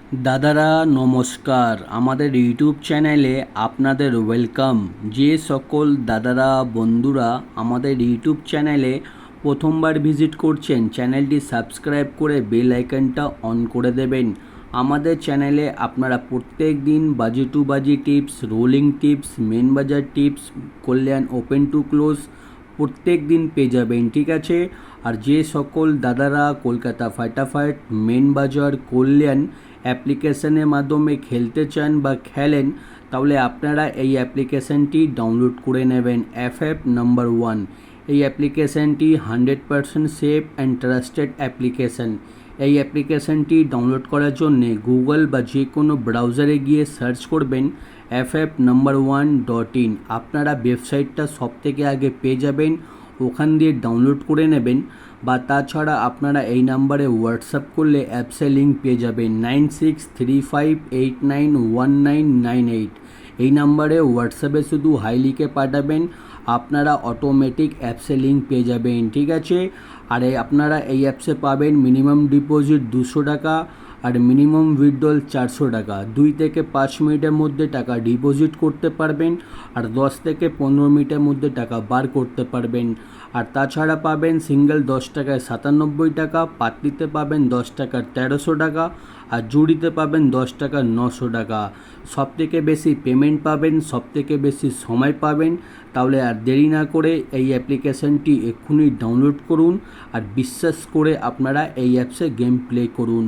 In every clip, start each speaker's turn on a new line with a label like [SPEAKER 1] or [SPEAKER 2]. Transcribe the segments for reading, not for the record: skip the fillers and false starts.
[SPEAKER 1] দাদারা নমস্কার, আমাদের ইউটিউব চ্যানেলে আপনাদের ওয়েলকাম। যে সকল দাদারা বন্ধুরা আমাদের ইউটিউব চ্যানেলে প্রথমবার ভিজিট করছেন, চ্যানেলটি সাবস্ক্রাইব করে বেল আইকনটা অন করে দেবেন। আমাদের চ্যানেলে আপনারা প্রত্যেক দিন বাজি টু বাজি টিপস, রোলিং টিপস, মেন বাজার tips, Kalyan open to close প্রত্যেক দিন পেয়ে যাবেন, ঠিক আছে। আর যে সকল দাদারা কলকাতা ফাটাফাট, মেন বাজার, কল্যাণ অ্যাপ্লিকেশনের মাধ্যমে খেলতে চান বা খেলেন, তাহলে আপনারা এই অ্যাপ্লিকেশানটি ডাউনলোড করে নেবেন। এফএফ নাম্বার 1 এই অ্যাপ্লিকেশানটি 100% সেফ অ্যান্ড ট্রাস্টেড অ্যাপ্লিকেশান। এই অ্যাপ্লিকেশানটি ডাউনলোড করার জন্যে গুগল বা যে কোনো ব্রাউজারে গিয়ে সার্চ করবেন ff1.in। আপনারা ওয়েবসাইটটা সবথেকে আগে পেয়ে যাবেন, ওখান দিয়ে ডাউনলোড করে নেবেন। বা তাছাড়া আপনারা এই নাম্বারে হোয়াটসঅ্যাপ করলে অ্যাপসের লিঙ্ক পেয়ে যাবেন 9635891998। এই নাম্বারে হোয়াটসঅ্যাপে শুধু হাই লিখে পাঠাবেন, আপনারা অটোমেটিক অ্যাপসের লিঙ্ক পেয়ে যাবেন, ঠিক আছে। আর আপনারা এই অ্যাপসে পাবেন মিনিমাম ডিপোজিট 200 টাকা আর মিনিমাম উইথড্রল 400 টাকা। 2 থেকে 5 মিনিটের মধ্যে টাকা ডিপোজিট করতে পারবেন আর 10 থেকে 15 মিনিটের মধ্যে টাকা বার করতে পারবেন। আর তাছাড়া পাবেন সিঙ্গেল 10 টাকায় 97 টাকা, পাতলিতে পাবেন 10 টাকার 1300 টাকা আর জুড়িতে পাবেন 10 টাকার 900 টাকা। সবথেকে বেশি পেমেন্ট পাবেন, সবথেকে বেশি সময় পাবেন। তাহলে আর দেরি না করে এই অ্যাপ্লিকেশানটি এক্ষুনি ডাউনলোড করুন আর বিশ্বাস করে আপনারা এই অ্যাপসে গেম প্লে করুন।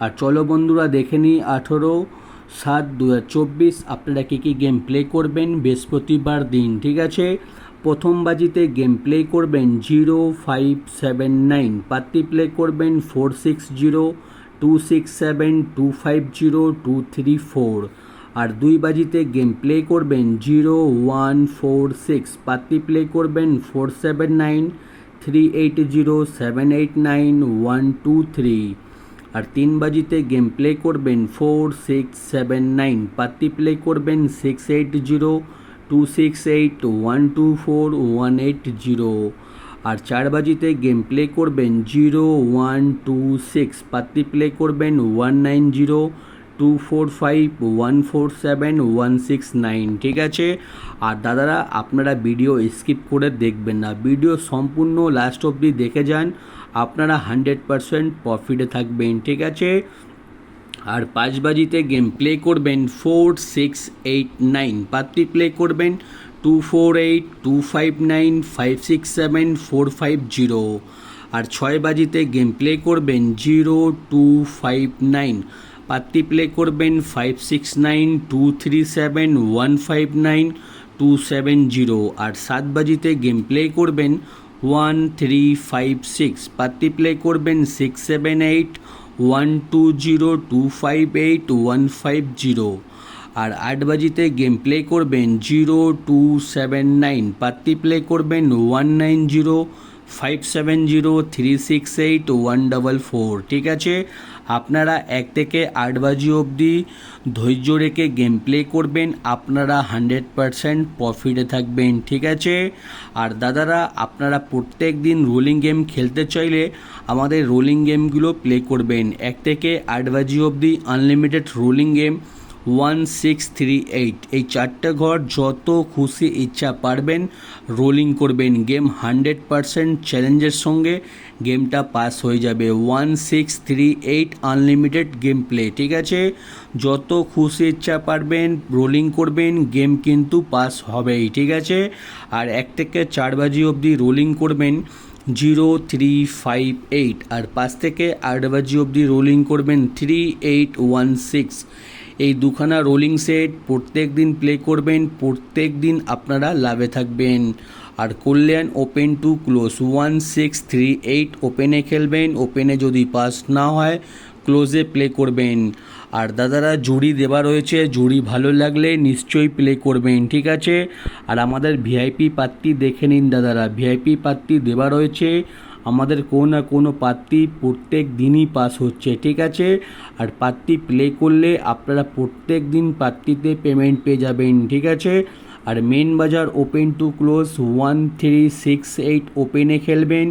[SPEAKER 1] আর চলো বন্ধুরা দেখে নিই 18/7/2024 আপনারা কী কী গেম প্লে করবেন বৃহস্পতিবার দিন, ঠিক আছে। প্রথম বাজিতে গেম প্লে করবেন 0579, পাত্তি প্লে করবেন 460267250234। আর 2 বাজিতে গেম প্লে করবেন 0146, পাত্তি প্লে করবেন 479380789123। আর 3 বাজিতে গেম প্লে করবেন 4679, পাত্তি প্লে করবেন 680268124180। আর 4 বাজিতে গেম প্লে করবেন 0126, পাত্তি প্লে করবেন 190245147169, ঠিক আছে। আর দাদারা আপনারা ভিডিও স্কিপ করে দেখবেন না, ভিডিও সম্পূর্ণ লাস্ট অবধি দেখে যান, আপনারা 100% প্রফিটে থাকবেন, ঠিক আছে। আর 5 বাজিতে গেম প্লে করবেন 4689, পাত্তি প্লে করবেন 248259567450। আর 6 বাজিতে গেম প্লে করবেন 0259, পাত্তি প্লে করবেন 569237159270। আর 7 বাজিতে গেম প্লে করবেন 1356, পাত্তি প্লে করবেন 678120258150। আর 8 বাজিতে গেম প্লে করবেন 0279, পাত্তি প্লে করবেন 190570368144, ঠিক আছে। আপনারা 1 থেকে 8 বাজি অবধি ধৈর্য রেখে গেম প্লে করবেন, আপনারা 100% প্রফিটে থাকবেন, ঠিক আছে। আর দাদারা আপনারা প্রত্যেক দিন রোলিং গেম খেলতে চাইলে আমাদের রোলিং গেমগুলো প্লে করবেন। 1 থেকে 8 বাজি অবধি আনলিমিটেড রোলিং গেম 1638, এই 4টে ঘর যত খুশি ইচ্ছা পারবেন রোলিং করবেন। গেম 100% চ্যালেঞ্জের সঙ্গে গেমটা পাস হয়ে যাবে। 1638 আনলিমিটেড গেম প্লে, ঠিক আছে। যত খুশি ইচ্ছা পারবেন রোলিং করবেন, গেম কিন্তু পাস হবেই, ঠিক আছে। আর 1 থেকে 4 বাজি অবধি রোলিং করবেন 0358 আর 5 থেকে 8 বাজি অবধি রোলিং করবেন 3816। এই দুখানা রোলিং সেট প্রত্যেক দিন প্লে করবেন, প্রত্যেক দিন আপনারা লাভে থাকবেন। আর কল্যাণ ওপেন টু ক্লোজ 1638 ওপেনে খেলবেন, ওপেনে যদি পাস না হয় ক্লোজে প্লে করবেন। আর দাদারা জুড়ি দেওয়া রয়েছে, জুড়ি ভালো লাগলে নিশ্চয়ই প্লে করবেন, ঠিক আছে। আর আমাদের ভিআইপি পাত্তি দেখে নিন দাদারা, ভিআইপি পাত্তি দেওয়া রয়েছে, আমাদের কোনো না কোনো পাত্তি প্রত্যেক দিনই পাস হচ্ছে, ঠিক আছে। আর পাত্তি প্লে করলে আপনারা প্রত্যেক দিন পাত্তিতে পেমেন্ট পেয়ে যাবেন, ঠিক আছে। আর মেন বাজার ওপেন টু ক্লোজ 1368 ওপেনে খেলবেন,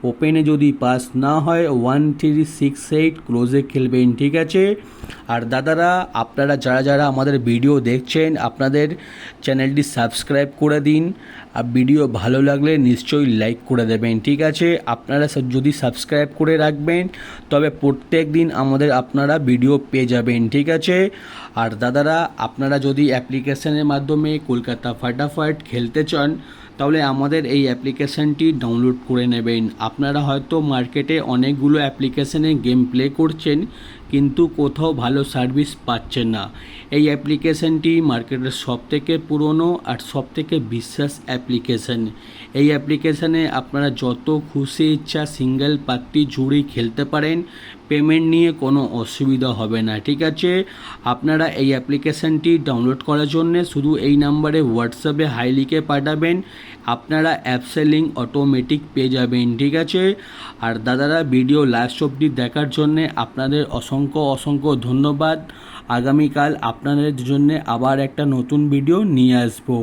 [SPEAKER 1] ওপেনে যদি পাস না হয় 1368 ক্লোজে খেলবেন, ঠিক আছে। আর দাদারা, আপনারা যারা যারা আমাদের ভিডিও দেখছেন, আপনাদের চ্যানেলটি সাবস্ক্রাইব করে দিন। আর ভিডিও ভালো লাগলে নিশ্চয়ই লাইক করে দেবেন, ঠিক আছে। আপনারা যদি সাবস্ক্রাইব করে রাখবেন তবে প্রত্যেক দিন আপনারা ভিডিও পেয়ে যাবেন, ঠিক আছে। আর দাদারা, আপনারা যদি অ্যাপ্লিকেশনের মাধ্যমে কলকাতা ফাটাফাট খেলতে চান তাহলে আমাদের এই অ্যাপ্লিকেশানটি ডাউনলোড করে নেবেন। আপনারা হয়তো মার্কেটে অনেকগুলো অ্যাপ্লিকেশানে গেম প্লে করছেন কিন্তু কোথাও ভালো সার্ভিস পাচ্ছেন না। এই অ্যাপ্লিকেশানটি মার্কেটের সবথেকে পুরনো আর সবথেকে বিশ্বাস অ্যাপ্লিকেশান। এই অ্যাপ্লিকেশানে আপনারা যত খুশি ইচ্ছা সিঙ্গেল পার্টি জুড়ে খেলতে পারেন, পেমেন্ট নিয়ে কোনো অসুবিধা হবে না, ঠিক আছে। আপনারা এই অ্যাপ্লিকেশানটি ডাউনলোড করার জন্য শুধু এই নাম্বারে হোয়াটসঅ্যাপে হাই লিখে পাঠাবেন, আপনারা অ্যাপসের লিঙ্ক অটোমেটিক পেয়ে যাবেন, ঠিক আছে। আর দাদারা, ভিডিও লাস্ট অবধি দেখার জন্যে আপনাদের অসংখ্য অসংখ্য ধন্যবাদ। আগামীকাল আপনাদের জন্য আবার একটা নতুন ভিডিও নিয়ে আসবো।